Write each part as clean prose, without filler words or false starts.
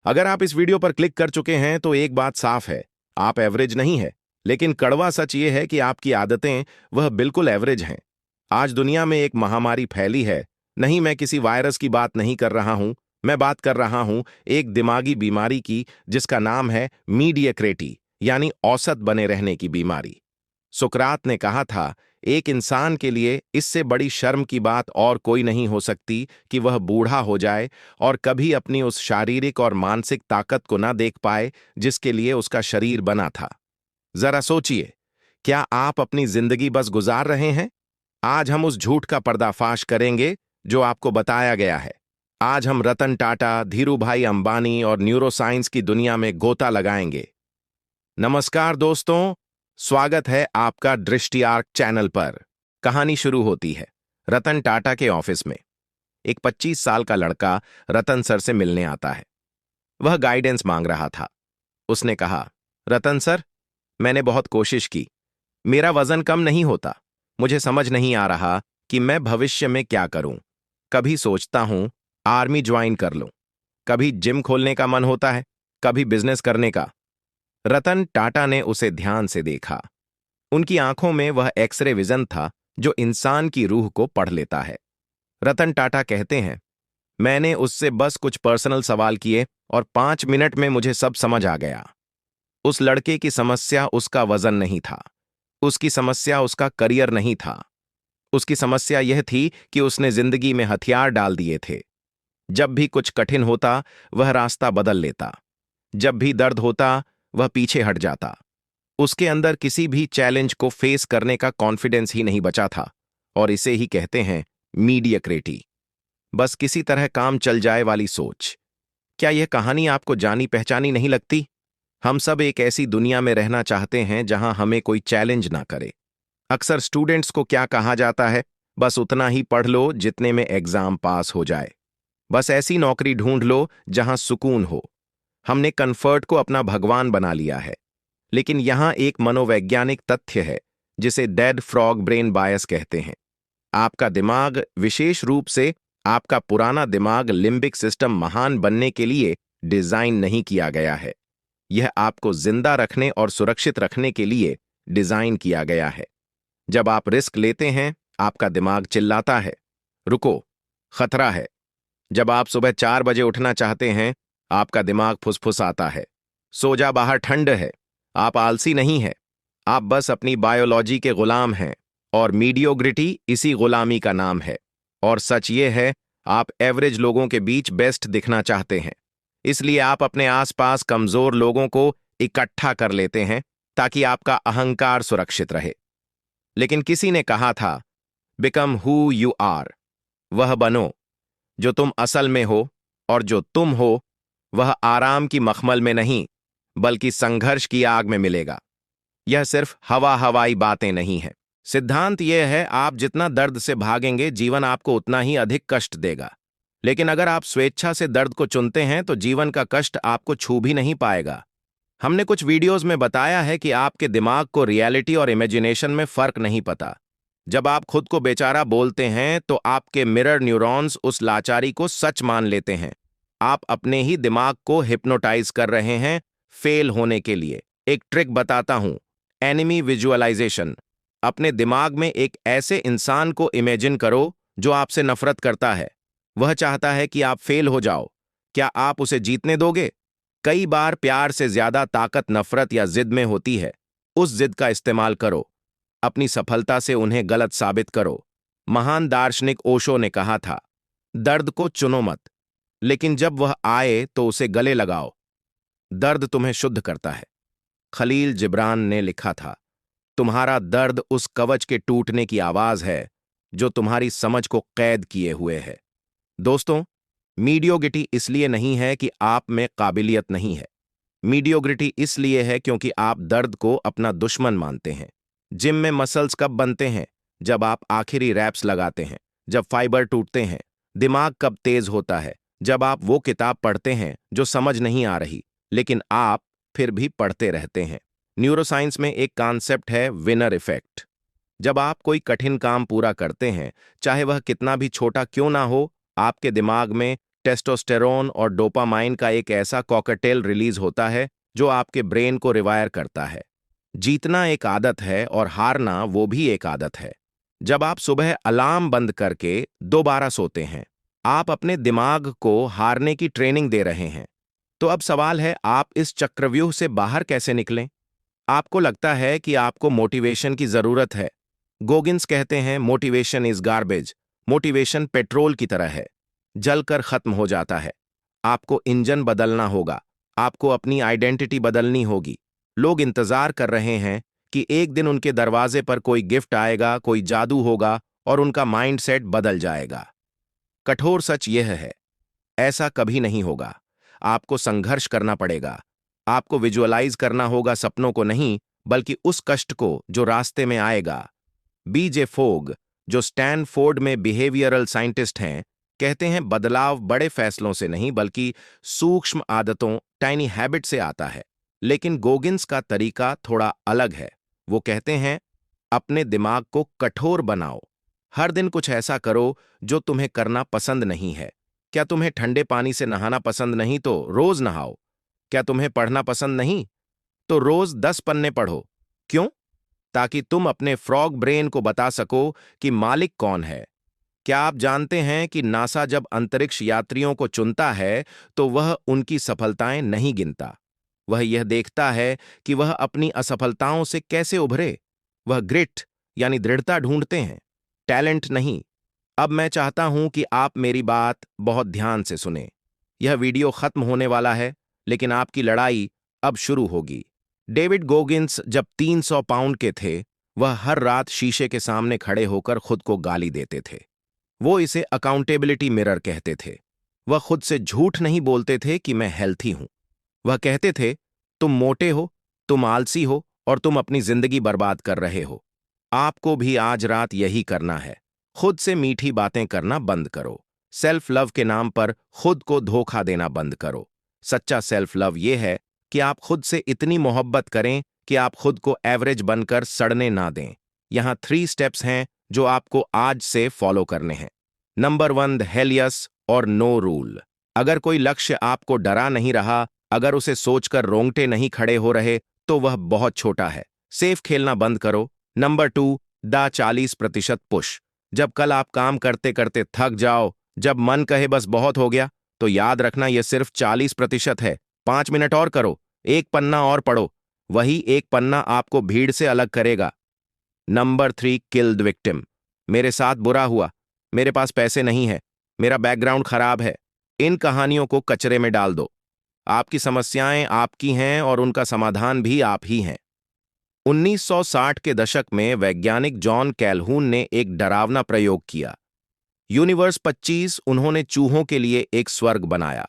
अगर आप इस वीडियो पर क्लिक कर चुके हैं तो एक बात साफ है, आप एवरेज नहीं है। लेकिन कड़वा सच ये है कि आपकी आदतें वह बिल्कुल एवरेज हैं। आज दुनिया में एक महामारी फैली है। नहीं, मैं किसी वायरस की बात नहीं कर रहा हूं। मैं बात कर रहा हूं एक दिमागी बीमारी की, जिसका नाम है मीडियोक्रेटी, यानी औसत बने रहने की बीमारी। सुकरात ने कहा था, एक इंसान के लिए इससे बड़ी शर्म की बात और कोई नहीं हो सकती कि वह बूढ़ा हो जाए और कभी अपनी उस शारीरिक और मानसिक ताकत को ना देख पाए जिसके लिए उसका शरीर बना था। जरा सोचिए, क्या आप अपनी जिंदगी बस गुजार रहे हैं? आज हम उस झूठ का पर्दाफाश करेंगे जो आपको बताया गया है। आज हम रतन टाटा, धीरूभाई अंबानी और न्यूरोसाइंस की दुनिया में गोता लगाएंगे। नमस्कार दोस्तों, स्वागत है आपका दृष्टि आर्क चैनल पर। कहानी शुरू होती है रतन टाटा के ऑफिस में। एक 25 साल का लड़का रतन सर से मिलने आता है। वह गाइडेंस मांग रहा था। उसने कहा, रतन सर, मैंने बहुत कोशिश की। मेरा वजन कम नहीं होता। मुझे समझ नहीं आ रहा कि मैं भविष्य में क्या करूं। कभी सोचता हूं आर्मी ज्वाइन कर लूं, कभी जिम खोलने का मन होता है, कभी बिजनेस करने का। रतन टाटा ने उसे ध्यान से देखा। उनकी आंखों में वह एक्सरे विजन था जो इंसान की रूह को पढ़ लेता है। रतन टाटा कहते हैं, मैंने उससे बस कुछ पर्सनल सवाल किए और 5 मिनट में मुझे सब समझ आ गया। उस लड़के की समस्या उसका वजन नहीं था। उसकी समस्या उसका करियर नहीं था। उसकी समस्या यह थी कि उसने जिंदगी में हथियार डाल दिए थे। जब भी कुछ कठिन होता, वह रास्ता बदल लेता। जब भी दर्द होता, वह पीछे हट जाता। उसके अंदर किसी भी चैलेंज को फेस करने का कॉन्फिडेंस ही नहीं बचा था। और इसे ही कहते हैं मीडियोक्रेटी, बस किसी तरह काम चल जाए वाली सोच। क्या यह कहानी आपको जानी पहचानी नहीं लगती? हम सब एक ऐसी दुनिया में रहना चाहते हैं जहां हमें कोई चैलेंज ना करे। अक्सर स्टूडेंट्स को क्या कहा जाता है, बस उतना ही पढ़ लो जितने में एग्जाम पास हो जाए। बस ऐसी नौकरी ढूंढ लो जहां सुकून हो। हमने कंफर्ट को अपना भगवान बना लिया है। लेकिन यहां एक मनोवैज्ञानिक तथ्य है जिसे डेड फ्रॉग ब्रेन बायस कहते हैं। आपका दिमाग, विशेष रूप से आपका पुराना दिमाग, लिम्बिक सिस्टम महान बनने के लिए डिजाइन नहीं किया गया है। यह आपको जिंदा रखने और सुरक्षित रखने के लिए डिजाइन किया गया है। जब आप रिस्क लेते हैं, आपका दिमाग चिल्लाता है, रुको, खतरा है। जब आप सुबह 4 बजे उठना चाहते हैं, आपका दिमाग फुसफुसाता है, सो जा, बाहर ठंड है। आप आलसी नहीं है, आप बस अपनी बायोलॉजी के गुलाम हैं। और मीडियोक्रेटी इसी गुलामी का नाम है। और सच ये है, आप एवरेज लोगों के बीच बेस्ट दिखना चाहते हैं। इसलिए आप अपने आसपास कमजोर लोगों को इकट्ठा कर लेते हैं ताकि आपका अहंकार सुरक्षित रहे। लेकिन किसी ने कहा था, बिकम हु यू आर, वह बनो जो तुम असल में हो। और जो तुम हो वह आराम की मखमल में नहीं, बल्कि संघर्ष की आग में मिलेगा। यह सिर्फ हवाई बातें नहीं है। सिद्धांत यह है, आप जितना दर्द से भागेंगे, जीवन आपको उतना ही अधिक कष्ट देगा। लेकिन अगर आप स्वेच्छा से दर्द को चुनते हैं तो जीवन का कष्ट आपको छू भी नहीं पाएगा। हमने कुछ वीडियोस में बताया है कि आपके दिमाग को रियलिटी और इमेजिनेशन में फर्क नहीं पता। जब आप खुद को बेचारा बोलते हैं तो आपके मिरर न्यूरॉन्स उस लाचारी को सच मान लेते हैं। आप अपने ही दिमाग को हिप्नोटाइज कर रहे हैं फेल होने के लिए। एक ट्रिक बताता हूं, एनिमी विजुअलाइजेशन। अपने दिमाग में एक ऐसे इंसान को इमेजिन करो जो आपसे नफरत करता है। वह चाहता है कि आप फेल हो जाओ। क्या आप उसे जीतने दोगे? कई बार प्यार से ज्यादा ताकत नफरत या जिद में होती है। उस जिद का इस्तेमाल करो। अपनी सफलता से उन्हें गलत साबित करो। महान दार्शनिक ओशो ने कहा था, दर्द को चुनो मत, लेकिन जब वह आए तो उसे गले लगाओ। दर्द तुम्हें शुद्ध करता है। खलील जिब्रान ने लिखा था, तुम्हारा दर्द उस कवच के टूटने की आवाज है जो तुम्हारी समझ को कैद किए हुए है। दोस्तों, मीडियोक्रेटी इसलिए नहीं है कि आप में काबिलियत नहीं है। मीडियोक्रेटी इसलिए है क्योंकि आप दर्द को अपना दुश्मन मानते हैं। जिम में मसल्स कब बनते हैं? जब आप आखिरी रैप्स लगाते हैं। जब फाइबर टूटते हैं। दिमाग कब तेज होता है? जब आप वो किताब पढ़ते हैं जो समझ नहीं आ रही, लेकिन आप फिर भी पढ़ते रहते हैं। न्यूरोसाइंस में एक कॉन्सेप्ट है विनर इफेक्ट। जब आप कोई कठिन काम पूरा करते हैं, चाहे वह कितना भी छोटा क्यों ना हो, आपके दिमाग में टेस्टोस्टेरोन और डोपामाइन का एक ऐसा कॉकटेल रिलीज होता है जो आपके ब्रेन को रिवायर करता है। जीतना एक आदत है और हारना वो भी एक आदत है। जब आप सुबह अलार्म बंद करके दोबारा सोते हैं, आप अपने दिमाग को हारने की ट्रेनिंग दे रहे हैं। तो अब सवाल है, आप इस चक्रव्यूह से बाहर कैसे निकलें? आपको लगता है कि आपको मोटिवेशन की जरूरत है। गोगिंस कहते हैं, motivation is garbage. Motivation petrol की तरह है, जलकर खत्म हो जाता है। आपको इंजन बदलना होगा, आपको अपनी आइडेंटिटी बदलनी होगी। लोग इंतजार कर रहे हैं कि एक दिन उनके दरवाजे पर कोई गिफ्ट आएगा, कोई जादू होगा और उनका माइंडसेट बदल जाएगा। कठोर सच यह है, ऐसा कभी नहीं होगा। आपको संघर्ष करना पड़ेगा। आपको विजुअलाइज करना होगा सपनों को नहीं, बल्कि उस कष्ट को जो रास्ते में आएगा। बीजे फोग, जो स्टैनफोर्ड में बिहेवियरल साइंटिस्ट हैं, कहते हैं बदलाव बड़े फैसलों से नहीं बल्कि सूक्ष्म आदतों, टाइनी हैबिट से आता है। लेकिन गोगिंस का तरीका थोड़ा अलग है। वो कहते हैं, अपने दिमाग को कठोर बनाओ। हर दिन कुछ ऐसा करो जो तुम्हें करना पसंद नहीं है। क्या तुम्हें ठंडे पानी से नहाना पसंद नहीं तो रोज नहाओ। क्या तुम्हें पढ़ना पसंद नहीं तो रोज 10 पन्ने पढ़ो। क्यों? ताकि तुम अपने फ्रॉग ब्रेन को बता सको कि मालिक कौन है। क्या आप जानते हैं कि नासा जब अंतरिक्ष यात्रियों को चुनता है तो वह उनकी सफलताएं नहीं गिनता। वह यह देखता है कि वह अपनी असफलताओं से कैसे उभरे। वह ग्रिट यानी दृढ़ता ढूंढते हैं, टैलेंट नहीं। अब मैं चाहता हूं कि आप मेरी बात बहुत ध्यान से सुने। यह वीडियो खत्म होने वाला है, लेकिन आपकी लड़ाई अब शुरू होगी। डेविड गोगिंस जब 300 पाउंड के थे, वह हर रात शीशे के सामने खड़े होकर खुद को गाली देते थे। वो इसे अकाउंटेबिलिटी मिरर कहते थे। वह खुद से झूठ नहीं बोलते थे कि मैं हेल्थी हूं। वह कहते थे, तुम मोटे हो, तुम आलसी हो और तुम अपनी जिंदगी बर्बाद कर रहे हो। आपको भी आज रात यही करना है। खुद से मीठी बातें करना बंद करो। सेल्फ लव के नाम पर खुद को धोखा देना बंद करो। सच्चा सेल्फ लव यह है कि आप खुद से इतनी मोहब्बत करें कि आप खुद को एवरेज बनकर सड़ने ना दें। यहां 3 स्टेप्स हैं जो आपको आज से फॉलो करने हैं। नंबर 1, द हेलियस और नो रूल। अगर कोई लक्ष्य आपको डरा नहीं रहा, अगर उसे सोचकर रोंगटे नहीं खड़े हो रहे, तो वह बहुत छोटा है। सेफ खेलना बंद करो। Number 2, the 40% push. जब कल आप काम करते करते थक जाओ, जब मन कहे बस बहुत हो गया, तो याद रखना यह सिर्फ 40% है। 5 मिनट और करो, एक पन्ना और पढ़ो। वही एक पन्ना आपको भीड़ से अलग करेगा। Number 3, kill the victim. मेरे साथ बुरा हुआ, मेरे पास पैसे नहीं है, मेरा बैकग्राउंड खराब है। इन कहानियों को कचरे में डाल दो। आपकी समस्याएं आपकी हैं और उनका समाधान भी आप ही हैं। 1960 के दशक में वैज्ञानिक जॉन कैल्हून ने एक डरावना प्रयोग किया। यूनिवर्स 25 उन्होंने चूहों के लिए एक स्वर्ग बनाया।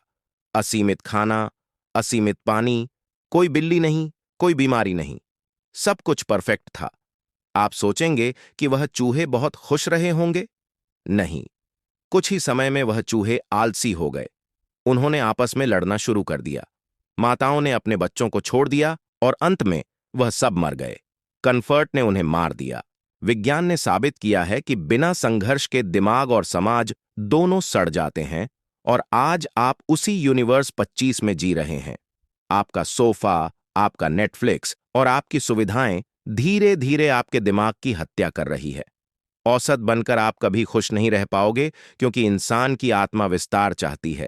असीमित खाना, असीमित पानी, कोई बिल्ली नहीं, कोई बीमारी नहीं, सब कुछ परफेक्ट था। आप सोचेंगे कि वह चूहे बहुत खुश रहे होंगे? नहीं। कुछ ही समय में वह चूहे आलसी हो गए। उन्होंने आपस में लड़ना शुरू कर दिया। माताओं ने अपने बच्चों को छोड़ दिया और अंत में वह सब मर गए। कंफर्ट ने उन्हें मार दिया। विज्ञान ने साबित किया है कि बिना संघर्ष के दिमाग और समाज दोनों सड़ जाते हैं, और आज आप उसी यूनिवर्स 25 में जी रहे हैं। आपका सोफा, आपका नेटफ्लिक्स और आपकी सुविधाएं धीरे धीरे आपके दिमाग की हत्या कर रही है। औसत बनकर आप कभी खुश नहीं रह पाओगे, क्योंकि इंसान की आत्मा विस्तार चाहती है।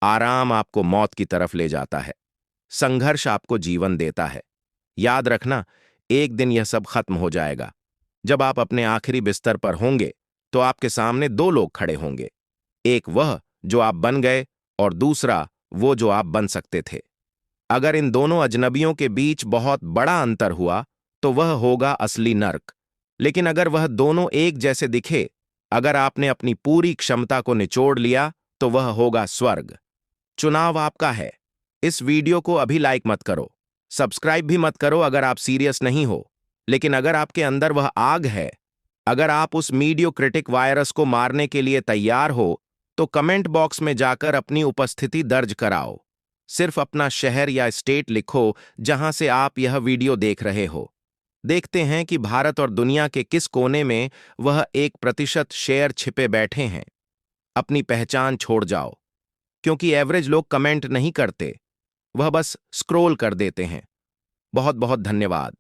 आराम आपको मौत की तरफ ले जाता है। संघर्ष आपको जीवन देता है। याद रखना, एक दिन यह सब खत्म हो जाएगा। जब आप अपने आखिरी बिस्तर पर होंगे, तो आपके सामने 2 लोग खड़े होंगे। एक वह जो आप बन गए और दूसरा वो जो आप बन सकते थे। अगर इन दोनों अजनबियों के बीच बहुत बड़ा अंतर हुआ, तो वह होगा असली नर्क। लेकिन अगर वह दोनों एक जैसे दिखे, अगर आपने अपनी पूरी क्षमता को निचोड़ लिया, तो वह होगा स्वर्ग। चुनाव आपका है। इस वीडियो को अभी लाइक मत करो, सब्सक्राइब भी मत करो अगर आप सीरियस नहीं हो। लेकिन अगर आपके अंदर वह आग है, अगर आप उस मीडियोक्रिटिक वायरस को मारने के लिए तैयार हो, तो कमेंट बॉक्स में जाकर अपनी उपस्थिति दर्ज कराओ। सिर्फ अपना शहर या स्टेट लिखो जहां से आप यह वीडियो देख रहे हो। देखते हैं कि भारत और दुनिया के किस कोने में वह 1% शेयर छिपे बैठे हैं। अपनी पहचान छोड़ जाओ। क्योंकि एवरेज लोग कमेंट नहीं करते, वह बस स्क्रॉल कर देते हैं। बहुत बहुत धन्यवाद।